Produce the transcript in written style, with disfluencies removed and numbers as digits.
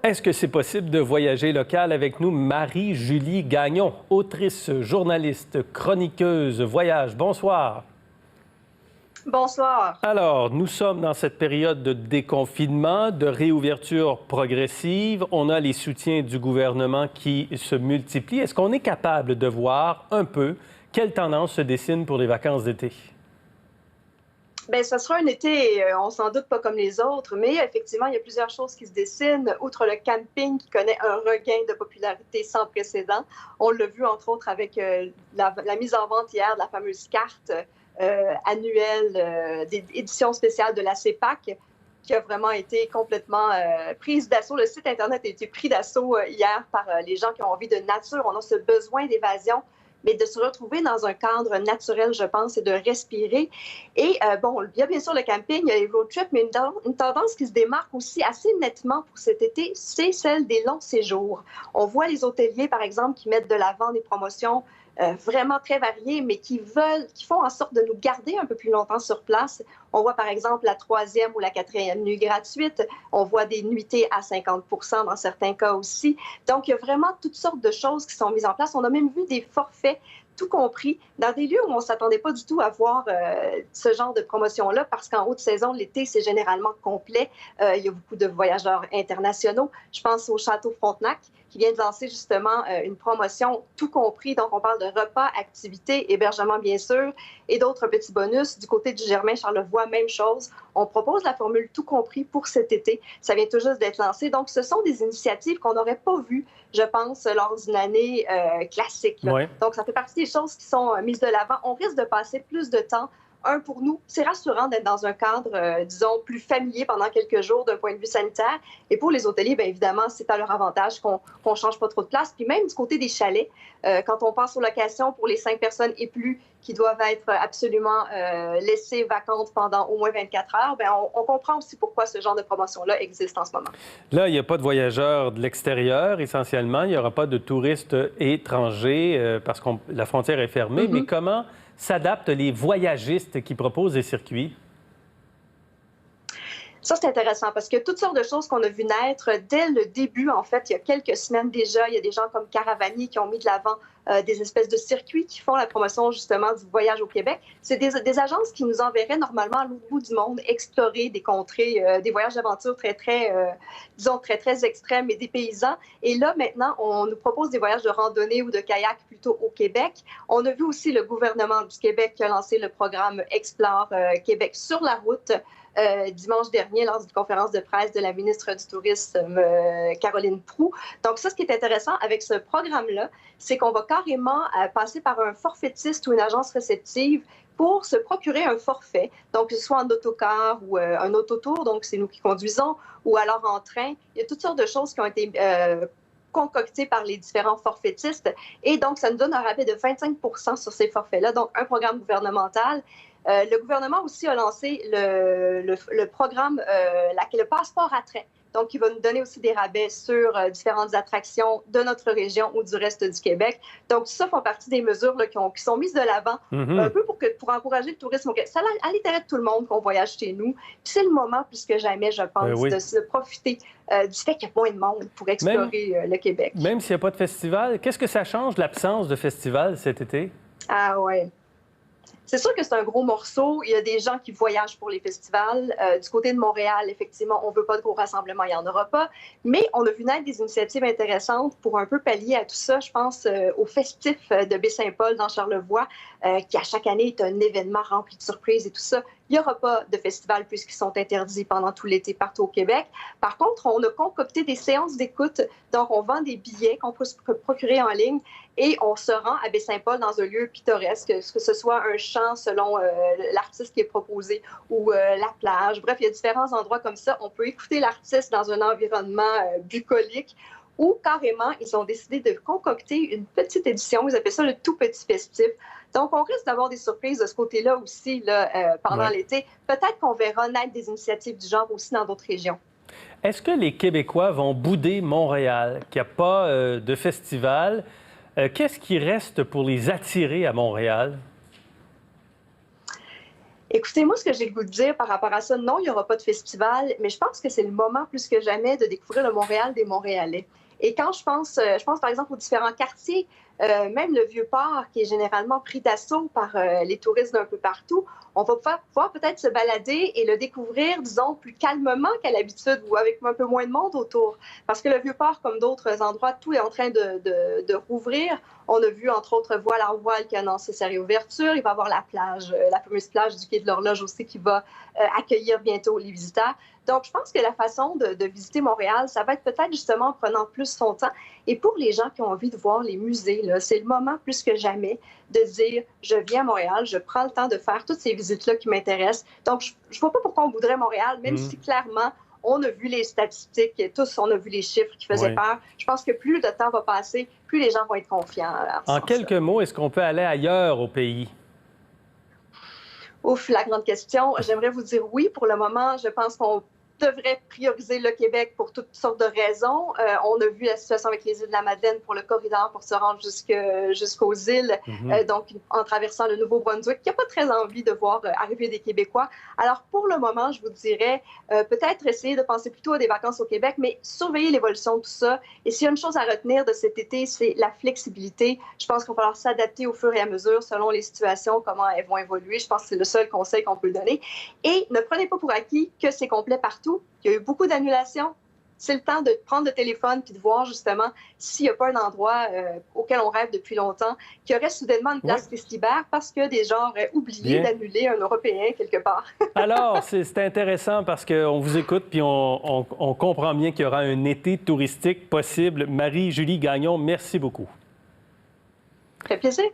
Est-ce que c'est possible de voyager local avec nous? Marie-Julie Gagnon, autrice, journaliste, chroniqueuse, voyage. Bonsoir. Bonsoir. Alors, nous sommes dans cette période de déconfinement, de réouverture progressive. On a les soutiens du gouvernement qui se multiplient. Est-ce qu'on est capable de voir un peu quelle tendance se dessine pour les vacances d'été? Bien, ce sera un été, on s'en doute pas comme les autres, mais effectivement, il y a plusieurs choses qui se dessinent. Outre le camping qui connaît un regain de popularité sans précédent, on l'a vu entre autres avec la mise en vente hier de la fameuse carte annuelle d'édition spéciale de la CEPAC, qui a vraiment été complètement prise d'assaut. Le site Internet a été pris d'assaut hier par les gens qui ont envie de nature. On a ce besoin d'évasion, mais de se retrouver dans un cadre naturel, je pense, et de respirer. Et bon, il y a bien sûr le camping, il y a les road trips, mais une tendance qui se démarque aussi assez nettement pour cet été, c'est celle des longs séjours. On voit les hôteliers, par exemple, qui mettent de l'avant des promotions vraiment très variées, mais qui font en sorte de nous garder un peu plus longtemps sur place. On voit par exemple la 3e ou la 4e nuit gratuite. On voit des nuitées à 50 % dans certains cas aussi. Donc, il y a vraiment toutes sortes de choses qui sont mises en place. On a même vu des forfaits, tout compris, dans des lieux où on ne s'attendait pas du tout à voir ce genre de promotion-là, parce qu'en haute saison, l'été, c'est généralement complet. Il y a beaucoup de voyageurs internationaux. Je pense au Château Frontenac, qui vient de lancer justement une promotion tout compris. Donc, on parle de repas, activités, hébergement, bien sûr, et d'autres petits bonus. Du côté du Germain-Charlevoix, même chose. On propose la formule tout compris pour cet été. Ça vient tout juste d'être lancé. Donc, ce sont des initiatives qu'on n'aurait pas vues, je pense, lors d'une année classique. Oui. Donc, ça fait partie des choses qui sont mises de l'avant. On risque de passer plus de temps. Pour nous, c'est rassurant d'être dans un cadre, disons, plus familier pendant quelques jours d'un point de vue sanitaire. Et pour les hôteliers, bien évidemment, c'est à leur avantage qu'on ne change pas trop de place. Puis même du côté des chalets, quand on pense aux locations pour les 5 personnes et plus qui doivent être absolument laissées vacantes pendant au moins 24 heures, bien, on comprend aussi pourquoi ce genre de promotion-là existe en ce moment. Là, il n'y a pas de voyageurs de l'extérieur, essentiellement. Il n'y aura pas de touristes étrangers parce que la frontière est fermée. Mais comment s'adaptent les voyagistes qui proposent des circuits? Ça, c'est intéressant parce que toutes sortes de choses qu'on a vu naître dès le début, en fait, il y a quelques semaines déjà, il y a des gens comme Caravani qui ont mis de l'avant des espèces de circuits qui font la promotion justement du voyage au Québec. C'est des agences qui nous enverraient normalement à l'autre bout du monde explorer des contrées, des voyages d'aventure disons, très extrêmes et des paysans. Et là, maintenant, on nous propose des voyages de randonnée ou de kayak plutôt au Québec. On a vu aussi le gouvernement du Québec qui a lancé le programme Explore Québec sur la route. Dimanche dernier lors d'une conférence de presse de la ministre du Tourisme, Caroline Proulx. Donc ça, ce qui est intéressant avec ce programme-là, c'est qu'on va carrément passer par un forfaitiste ou une agence réceptive pour se procurer un forfait, donc que ce soit en autocar ou un autotour, donc c'est nous qui conduisons, ou alors en train. Il y a toutes sortes de choses qui ont été concoctées par les différents forfaitistes. Et donc, ça nous donne un rabais de 25 % sur ces forfaits-là, donc un programme gouvernemental. Le gouvernement aussi a lancé le programme, le passeport à train. Donc, il va nous donner aussi des rabais sur différentes attractions de notre région ou du reste du Québec. Donc, ça font partie des mesures là, qui sont mises de l'avant un peu pour encourager le tourisme au Québec. Ça a à l'intérêt de tout le monde qu'on voyage chez nous. Puis c'est le moment, plus que jamais, je pense, Oui. de profiter du fait qu'il y a moins de monde pour explorer le Québec. Même s'il n'y a pas de festival, qu'est-ce que ça change, l'absence de festival cet été? Ah ouais. C'est sûr que c'est un gros morceau. Il y a des gens qui voyagent pour les festivals. Du côté de Montréal, effectivement, on ne veut pas de gros rassemblements, il n'y en aura pas. Mais on a vu naître des initiatives intéressantes pour un peu pallier à tout ça. Je pense au festif de Baie-Saint-Paul dans Charlevoix, qui à chaque année est un événement rempli de surprises et tout ça. Il n'y aura pas de festival puisqu'ils sont interdits pendant tout l'été partout au Québec. Par contre, on a concocté des séances d'écoute. Donc, on vend des billets qu'on peut se procurer en ligne et on se rend à Baie-Saint-Paul dans un lieu pittoresque, que ce soit un champ selon l'artiste qui est proposé ou la plage. Bref, il y a différents endroits comme ça. On peut écouter l'artiste dans un environnement bucolique ou carrément, ils ont décidé de concocter une petite édition. Ils appellent ça le tout petit festif. Donc, on risque d'avoir des surprises de ce côté-là aussi là, pendant l'été. Peut-être qu'on verra naître des initiatives du genre aussi dans d'autres régions. Est-ce que les Québécois vont bouder Montréal, qu'il n'y a pas de festival? Qu'est-ce qui reste pour les attirer à Montréal? Écoutez, moi, ce que j'ai le goût de dire par rapport à ça, non, il n'y aura pas de festival, mais je pense que c'est le moment plus que jamais de découvrir le Montréal des Montréalais. Et quand je pense par exemple aux différents quartiers, même le Vieux-Port, qui est généralement pris d'assaut par les touristes d'un peu partout, on va pouvoir peut-être se balader et le découvrir, disons, plus calmement qu'à l'habitude ou avec un peu moins de monde autour. Parce que le Vieux-Port, comme d'autres endroits, tout est en train de rouvrir. On a vu, entre autres, Voile en Voile qui a annoncé sa réouverture. Il va y avoir la plage, la fameuse plage du Quai de l'Horloge aussi qui va accueillir bientôt les visiteurs. Donc, je pense que la façon de visiter Montréal, ça va être peut-être justement en prenant plus son temps. Et pour les gens qui ont envie de voir les musées, c'est le moment plus que jamais de dire, je viens à Montréal, je prends le temps de faire toutes ces visites-là qui m'intéressent. Donc, je ne vois pas pourquoi on voudrait Montréal, même si clairement, on a vu les statistiques, tous on a vu les chiffres qui faisaient peur. Je pense que plus le temps va passer, plus les gens vont être confiants. En quelques mots, est-ce qu'on peut aller ailleurs au pays? Ouf, la grande question. J'aimerais vous dire oui. Pour le moment, je pense qu'on devrait prioriser le Québec pour toutes sortes de raisons. On a vu la situation avec les îles de la Madeleine pour le corridor pour se rendre jusqu'aux îles, donc en traversant le Nouveau-Brunswick. Il n'y a pas très envie de voir arriver des Québécois. Alors, pour le moment, je vous dirais peut-être essayer de penser plutôt à des vacances au Québec, mais surveiller l'évolution de tout ça. Et s'il y a une chose à retenir de cet été, c'est la flexibilité. Je pense qu'il va falloir s'adapter au fur et à mesure selon les situations, comment elles vont évoluer. Je pense que c'est le seul conseil qu'on peut donner. Et ne prenez pas pour acquis que c'est complet partout. Il y a eu beaucoup d'annulations. C'est le temps de prendre le téléphone puis de voir justement s'il n'y a pas un endroit auquel on rêve depuis longtemps, qui aurait soudainement une place festivale parce que des gens auraient oublié d'annuler un Européen quelque part. Alors, c'est intéressant parce qu'on vous écoute puis on comprend bien qu'il y aura un été touristique possible. Marie-Julie Gagnon, merci beaucoup. Ça fait plaisir.